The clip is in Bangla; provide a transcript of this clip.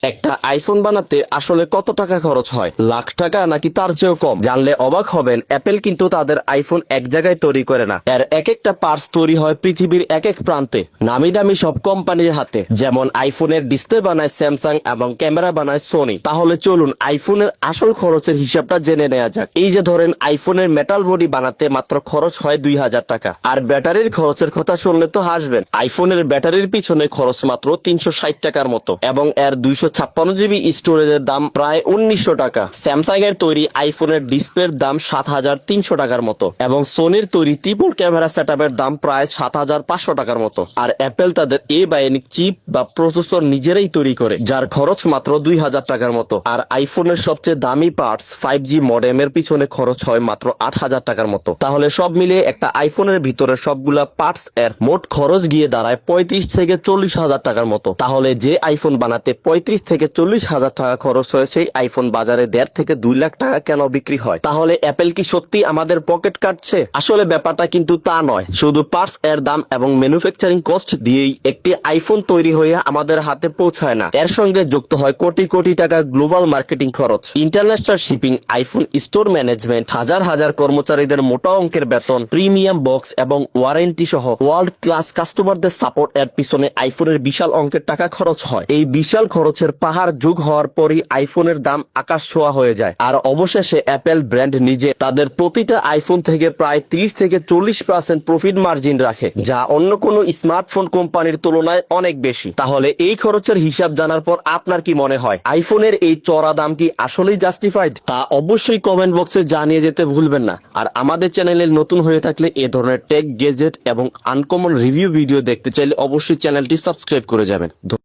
একটা আইফোন বানাতে আসলে কত টাকা খরচ হয়? লাখ টাকা নাকি তার চেয়েও কম? জানলে অবাক হবেন, অ্যাপেল কিন্তু তাদের আইফোন এক জায়গায় তৈরি করে না। এর এক একটা পার্টস তৈরি হয় পৃথিবীর এক এক প্রান্তে, নামি দামি সব কোম্পানির হাতে। যেমন আইফোনের ডিসপ্লে বানায় স্যামসাং এবং ক্যামেরা বানায় সোনি। তাহলে চলুন আইফোনের আসল খরচের হিসাবটা জেনে নেওয়া যাক। এই যে ধরেন আইফোনের মেটাল বডি বানাতে মাত্র খরচ হয় 2000 টাকা। আর ব্যাটারির খরচের কথা শুনলে তো হাসবেন। আইফোনের ব্যাটারির পিছনে খরচ মাত্র 360 টাকার মতো, এবং এর 256 GB স্টোরেজের দাম প্রায় 1900 টাকা। স্যামসাং এর তৈরি আইফোনের ডিসপ্লের দাম 7300 টাকার মতো, এবং সোনির তৈরি ট্রিপল ক্যামেরা সেটআপের দাম প্রায় 7500 টাকার মতো। আর অ্যাপেল তাদের এ বায়োনিক চিপ বা প্রসেসর নিজেরাই তৈরি করে, যার খরচ মাত্র 2000 টাকার মতো। আর আইফোনের সবচেয়ে দামি পার্টস 5G মডেমের পিছনে খরচ হয় মাত্র 8000 টাকার মতো। তাহলে সব মিলিয়ে একটা আইফোনের ভিতরে সবগুলা পার্টস এর মোট খরচ গিয়ে দাঁড়ায় 35 থেকে 40 হাজার টাকার মতো। তাহলে যে আইফোন বানাতে 35 থেকে 40 হাজার টাকা খরচ হয়েছে, আইফোন বাজারে 1.5 থেকে 2 লাখ টাকা কেন বিক্রি হয়? তাহলে অ্যাপেল কি সত্যি আমাদের পকেট কাটছে? আসলে ব্যাপারটা কিন্তু তা নয়। শুধু পার্টস এর দাম এবং ম্যানুফ্যাকচারিং কস্ট দিয়েই একটি আইফোন তৈরি হয়ে আমাদের হাতে পৌঁছায় না। এর সঙ্গে যুক্ত হয় কোটি কোটি টাকা গ্লোবাল মার্কেটিং খরচ, international shipping, iPhone store management, হাজার হাজার কর্মচারীদের মোটা অঙ্কের বেতন, প্রিমিয়াম বক্স এবং ওয়ারেন্টি সহ ওয়ার্ল্ড ক্লাস কাস্টমারদের সাপোর্ট। এর পিছনে আইফোনের বিশাল অঙ্কের টাকা খরচ হয়। এই বিশাল খরচের পাহাড় যোগ হওয়ার পরই আইফোনের দাম আকাশ ছোঁয়া হয়ে যায়। আর অবশেষে অ্যাপেল ব্র্যান্ড নিজে তাদের প্রতিটা আইফোন থেকে প্রায় 30 থেকে 40% প্রফিট মার্জিন রাখে, যা অন্য কোনো স্মার্টফোন কোম্পানির তুলনায় অনেক বেশি। তাহলে এই খরচের হিসাব জানার পর আপনার কি মনে হয়, আইফোনের এই চড়া দাম কি আসলেই জাস্টিফাইড? তা অবশ্যই কমেন্ট বক্সে জানিয়ে যেতে ভুলবেন না। আর আমাদের চ্যানেলে নতুন হয়ে থাকলে এ ধরনের টেক, গেজেট এবং আনকমন রিভিউ ভিডিও দেখতে চাইলে অবশ্যই চ্যানেলটি সাবস্ক্রাইব করে যাবেন।